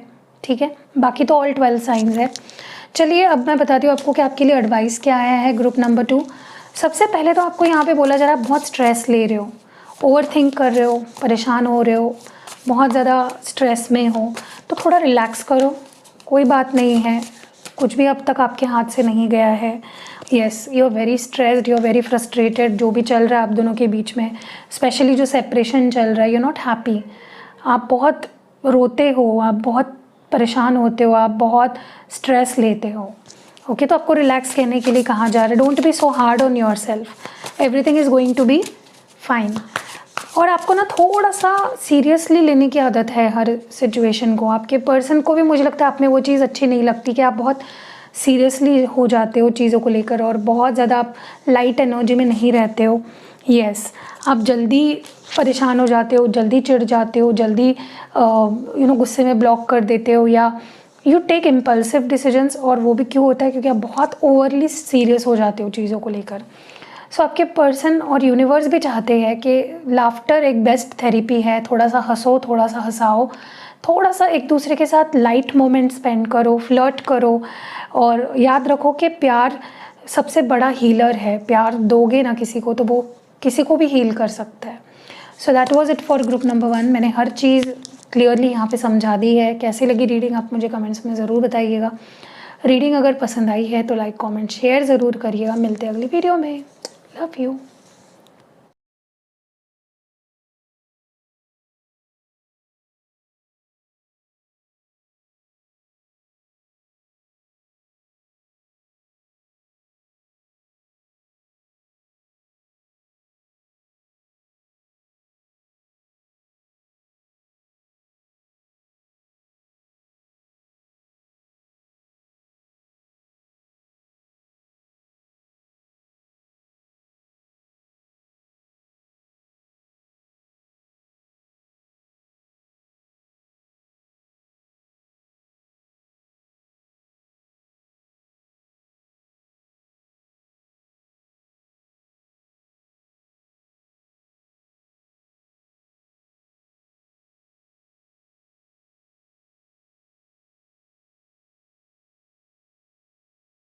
ठीक है, बाकी तो ऑल 12 साइंस है। चलिए अब मैं बताती हूँ आपको कि आपके लिए एडवाइस क्या आया है ग्रुप नंबर 2। सबसे पहले तो आपको यहाँ पे बोला जा रहा है, बहुत स्ट्रेस ले रहे हो, ओवर थिंक कर रहे हो, परेशान हो रहे हो, बहुत ज़्यादा स्ट्रेस में हो, तो थोड़ा रिलैक्स करो। कोई बात नहीं है, कुछ भी अब तक आपके हाथ से नहीं गया है। Yes, you are very stressed, you are very frustrated, जो भी चल रहा है आप दोनों के बीच में, स्पेशली जो सेपरेशन चल रहा है, यू नॉट हैप्पी, आप बहुत रोते हो, आप बहुत परेशान होते हो, आप बहुत स्ट्रेस लेते हो। ओके, तो आपको रिलैक्स कहने के लिए कहा जा रहा है, don't be so hard on yourself, everything is going to be fine. और आपको ना थोड़ा सा सीरियसली लेने की आदत है हर सिचुएशन को। आपके पर्सन को भी मुझे लगता है आप में वो चीज़ अच्छी नहीं लगती कि आप बहुत सीरियसली हो जाते हो चीज़ों को लेकर, और बहुत ज़्यादा आप लाइट एनर्जी में नहीं रहते हो। यस, आप जल्दी परेशान हो जाते हो, जल्दी चिढ़ जाते हो, जल्दी गुस्से में ब्लॉक कर देते हो, या यू टेक इम्पल्सिव डिसीजंस। और वो भी क्यों होता है? क्योंकि आप बहुत ओवरली सीरियस हो जाते हो चीज़ों को लेकर। सो आपके पर्सन और यूनिवर्स भी चाहते हैं कि लाफ्टर एक बेस्ट थेरेपी है, थोड़ा सा हंसो, थोड़ा सा हंसाओ, थोड़ा सा एक दूसरे के साथ लाइट मोमेंट स्पेंड करो, फ्लर्ट करो, और याद रखो कि प्यार सबसे बड़ा हीलर है। प्यार दोगे ना किसी को तो वो किसी को भी हील कर सकता है। So that was it for group number 1। मैंने हर चीज़ क्लियरली यहाँ पे समझा दी है। कैसी लगी रीडिंग आप मुझे कमेंट्स में ज़रूर बताइएगा। रीडिंग अगर पसंद आई है तो लाइक, कमेंट, शेयर ज़रूर करिएगा। मिलते हैं अगली वीडियो में। Love you.